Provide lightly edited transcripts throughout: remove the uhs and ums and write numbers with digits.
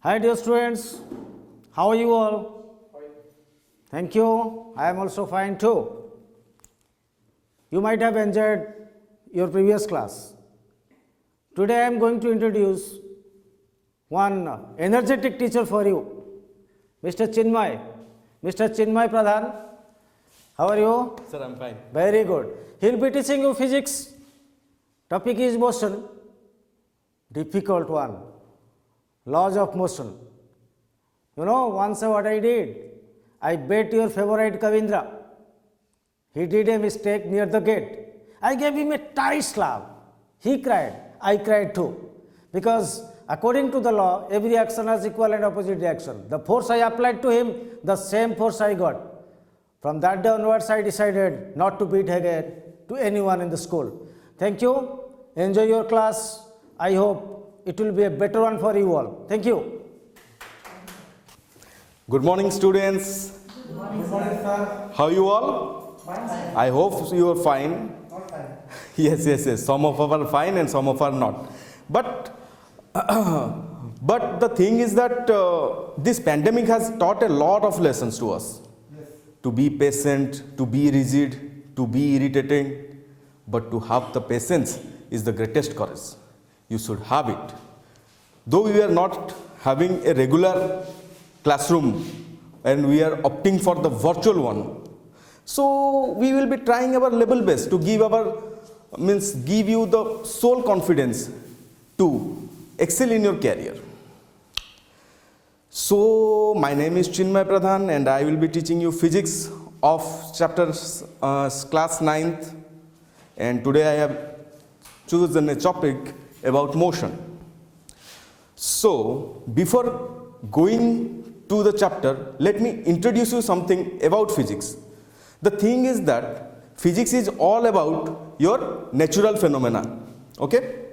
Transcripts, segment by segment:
Hi dear students, how are you all? Thank you. I am also fine too. You might have enjoyed your previous class. Today I am going to introduce one energetic teacher for you, Mr. Chinmay. Mr. Chinmay Pradhan, how are you? Sir, I'm fine. Very good. He will be teaching you physics. Topic is motion. Difficult one. Laws of motion. You know, once what I did? I bet your favorite Kavindra. He did a mistake near the gate. I gave him a tight slap. He cried. I cried too. Because according to the law, every action has equal and opposite reaction. The force I applied to him, the same force I got. From that day onwards, I decided not to beat again to anyone in the school. Thank you. Enjoy your class. I hope it will be a better one for you all. Thank you. Good morning, students. Good morning, sir. How you all? Fine, sir. I hope you are fine. Not fine. Yes. Some of us are fine and some of us are not. But the thing is that this pandemic has taught a lot of lessons to us. Yes. To be patient, to be rigid, to be irritating. But to have the patience is the greatest courage. You should have it. Though we are not having a regular classroom and we are opting for the virtual one, so we will be trying our level best to give you the sole confidence to excel in your career. So my name is Chinmay Pradhan and I will be teaching you physics of chapters class 9th, and today I have chosen a topic about motion. So before going to the chapter, let me introduce you something about physics. The thing is that physics is all about your natural phenomena. Okay?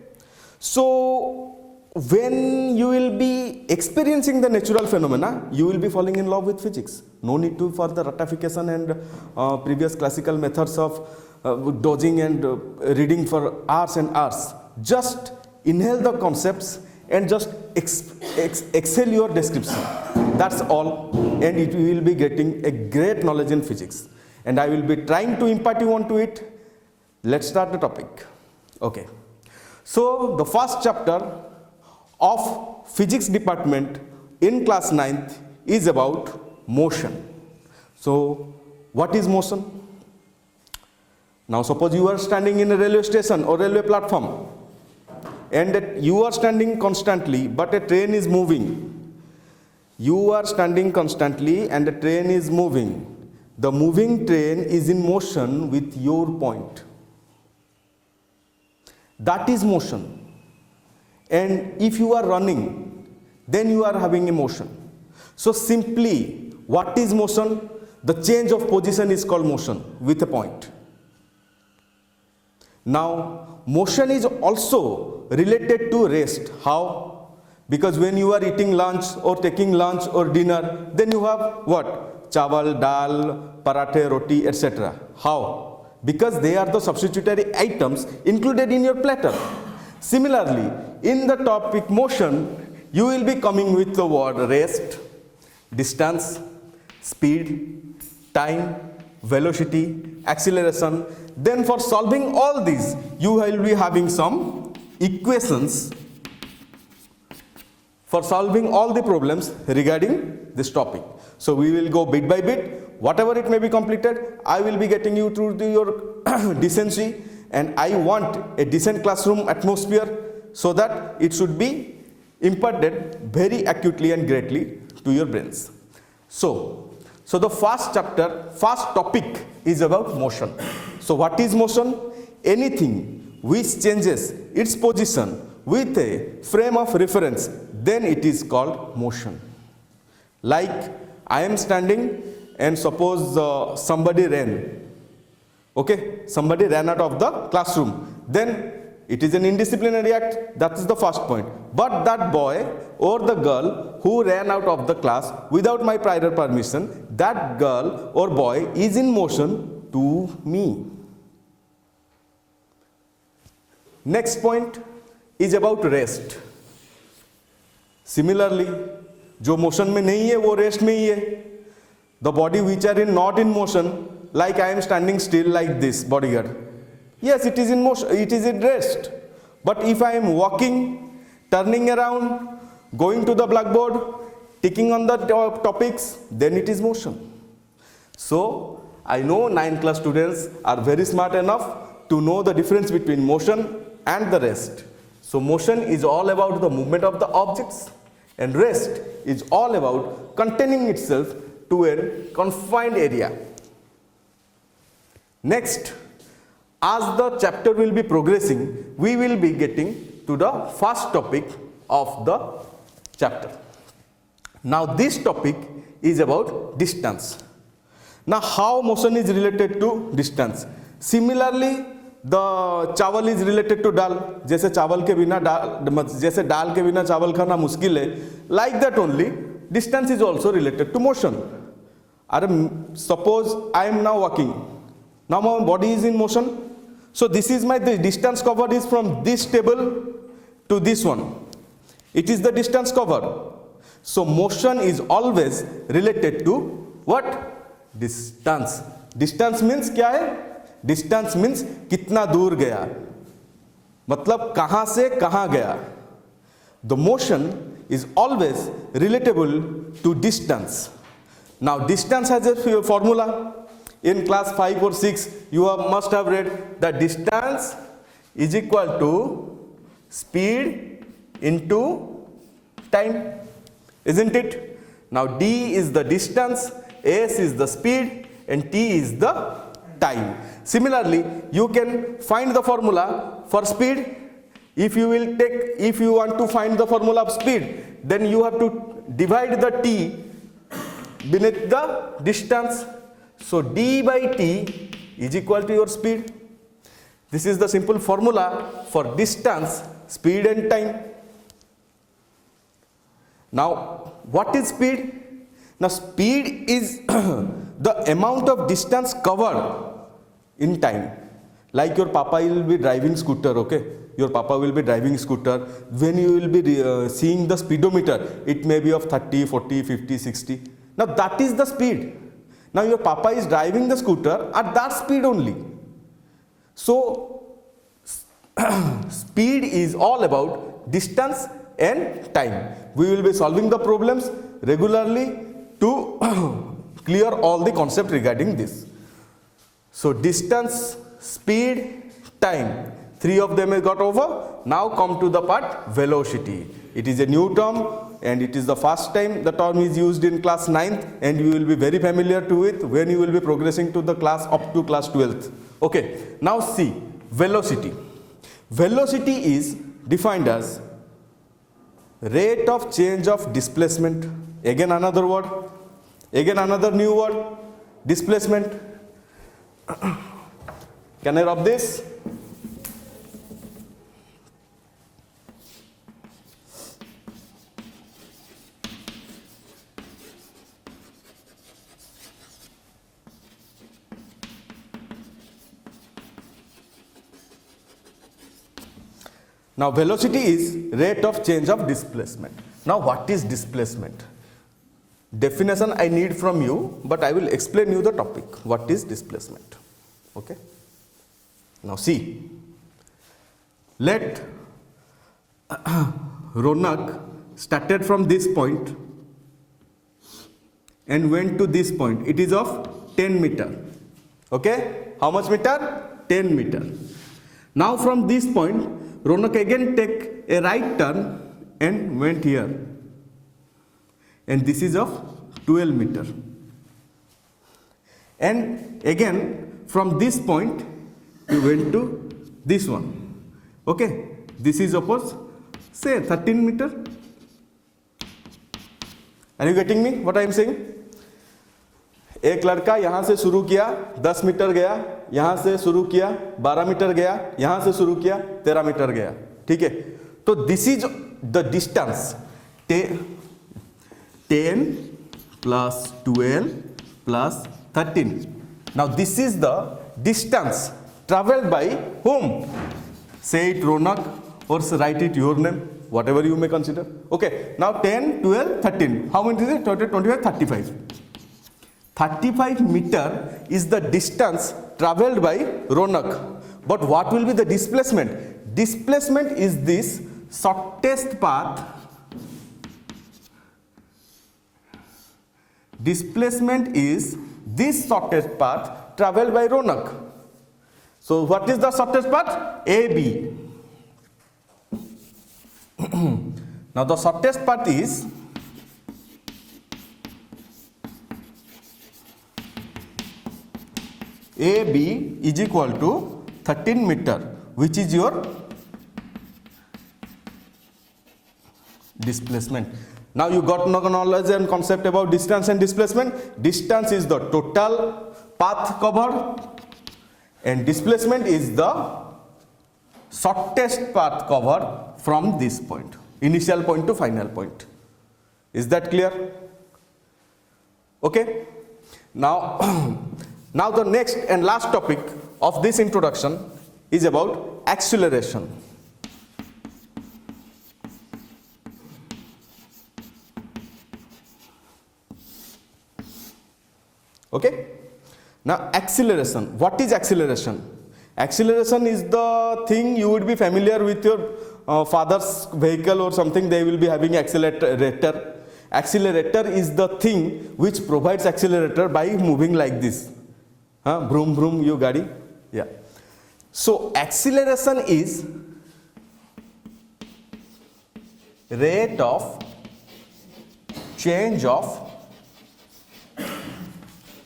So when you will be experiencing the natural phenomena, you will be falling in love with physics. No need to for the ratification and previous classical methods of dodging and reading for hours and hours. Just inhale the concepts and just excel your description. That's all, and it will be getting a great knowledge in physics. And I will be trying to impart you onto it. Let's start the topic. Okay. So the first chapter of physics department in class 9th is about motion. So what is motion? Now suppose you are standing in a railway station or railway platform, and that you are standing constantly but a train is moving. You are standing constantly and the train is moving. The moving train is in motion with your point. That is motion. And if you are running, then you are having a motion. So simply, what is motion? The change of position is called motion with a point. Now, motion is also related to rest. How? Because when you are eating lunch or taking lunch or dinner, then you have what? Chawal, dal, parathe, roti, etc. How? Because they are the substitutory items included in your platter. Similarly, in the topic motion, you will be coming with the word rest, distance, speed, time, velocity, acceleration. Then for solving all these, you will be having some equations for solving all the problems regarding this topic. So we will go bit by bit. Whatever it may be completed, I will be getting you through to your decency, and I want a decent classroom atmosphere so that it should be imparted very acutely and greatly to your brains. So the first chapter, first topic is about motion. So what is motion? Anything which changes its position with a frame of reference, then it is called motion. Like I am standing and suppose somebody ran. Okay, somebody ran out of the classroom. Then it is an indisciplinary act. That is the first point. But that boy or the girl who ran out of the class without my prior permission, that girl or boy is in motion to me. Next point is about rest. Similarly जो motion में नहीं है वो rest में ही है. The body which are in not in motion, like I am standing still like this bodyguard, yes, it is in motion, it is in rest. But if I am walking, turning around, going to the blackboard, ticking on the topics, then it is motion. So I know 9th class students are very smart enough to know the difference between motion and the rest. So motion is all about the movement of the objects, and rest is all about containing itself to a confined area. Next, as the chapter will be progressing, we will be getting to the first topic of the chapter. Now this topic is about distance. Now how motion is related to distance? Similarly, the चावल is related to दाल. जैसे चावल के बिना दाल, जैसे दाल के बिना चावल खाना मुश्किल है, like that only distance is also related to motion. Suppose I am now walking. Now my body is in motion. So this is the distance covered is from this table to this one. It is the distance covered. So motion is always related to what? Distance. Distance means क्या है? Distance means कितना दूर गया, मतलब कहाँ से कहाँ गया. The motion is always relatable to distance. Now distance has a formula. In class 5 or 6, you must have read that distance is equal to speed into time, isn't it? Now d is the distance, s is the speed, and t is the time. Similarly, you can find the formula for speed. If you want to find the formula of speed, then you have to divide the t beneath the distance. So d by t is equal to your speed. This is the simple formula for distance, speed and time. Now what is speed? Now speed is the amount of distance covered in time. Like your papa will be driving scooter, okay? Your papa will be driving scooter. When you will be seeing the speedometer, it may be of 30, 40, 50, 60. Now that is the speed. Now your papa is driving the scooter at that speed only. So speed is all about distance and time. We will be solving the problems regularly to clear all the concept regarding this. So distance, speed, time, three of them have got over. Now come to the part velocity. It is a new term, and it is the first time the term is used in class 9th, and you will be very familiar to it when you will be progressing to the class up to class 12th. Okay, now see velocity. Velocity is defined as rate of change of displacement. Again another word, again another new word, displacement. Can I rub this? Now velocity is rate of change of displacement. Now what is displacement? Definition I need from you, but I will explain you the topic. What is displacement? Okay. Now see, let Ronak started from this point and went to this point. It is of 10 meter. Okay. How much meter? 10 meter. Now from this point, Ronak again take a right turn and went here, and this is of 12 meter. And again from this point he went to this one. Okay, this is suppose say 13 meter. Are you getting me what I am saying? एक लड़का यहाँ से शुरू किया 10 metre गया, यहाँ से शुरू किया 12 मीटर गया, यहाँ से शुरू किया 13 मीटर गया. ठीक है, तो this is the distance 10 plus 12 plus 13. Now this is the distance traveled by whom? Say it Ronak or write it your name. whatever you may consider. Okay, now 10, 12, 13. How many is it? 25, 35. 35 meter is the distance traveled by Ronak. But what will be the displacement? Displacement is this shortest path. Displacement is this shortest path traveled by Ronak. So what is the shortest path? AB. Now the shortest path is AB is equal to 13 meter, which is your displacement. Now you got knowledge and concept about distance and displacement. Distance is the total path covered and displacement is the shortest path covered from this point, initial point to final point. Is that clear? Okay. Now, now the next and last topic of this introduction is about acceleration. Okay. Now acceleration. What is acceleration? Acceleration is the thing you would be familiar with your father's vehicle or something. They will be having accelerator. Accelerator is the thing which provides accelerator by moving like this. Vroom vroom, you gadi. Yeah. So acceleration is rate of change of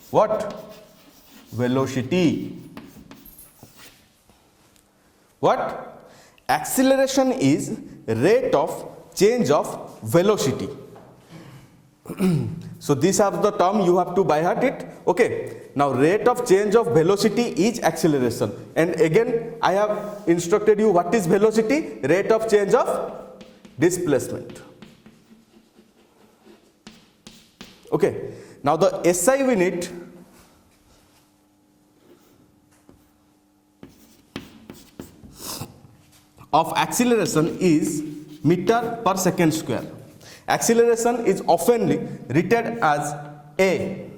what? Velocity. What? Acceleration is rate of change of velocity. So these are the term you have to by heart it. Okay. Now rate of change of velocity is acceleration. And again I have instructed you what is velocity? Rate of change of displacement. Okay. Now the SI unit of acceleration is meter per second square. Acceleration is often written as A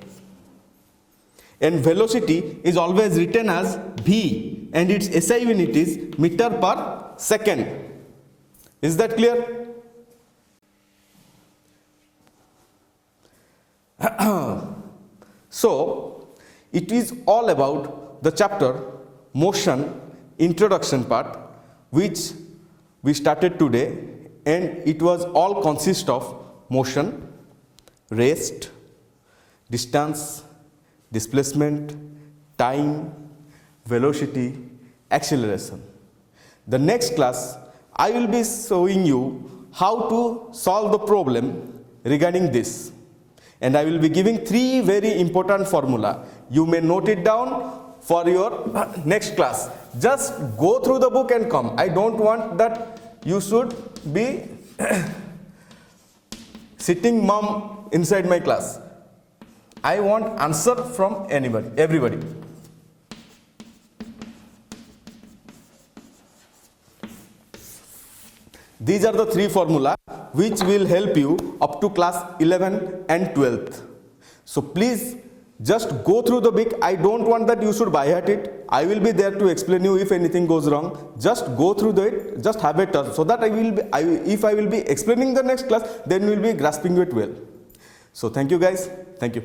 and velocity is always written as V and its SI unit is meter per second. Is that clear? So it is all about the chapter motion introduction part which we started today, and it was all consist of motion, rest, distance, displacement, time, velocity, acceleration. The next class I will be showing you how to solve the problem regarding this, and I will be giving 3 very important formula. You may note it down for your next class. Just go through the book and come. I don't want that you should be sitting mum inside my class. I want answer from anybody, everybody. These are the 3 formula which will help you up to class 11 and 12th. So please just go through the book. I don't want that you should by heart it. I will be there to explain you if anything goes wrong. Just go through it, just have it so that if I will be explaining the next class, then we will be grasping it well. So thank you guys. Thank you.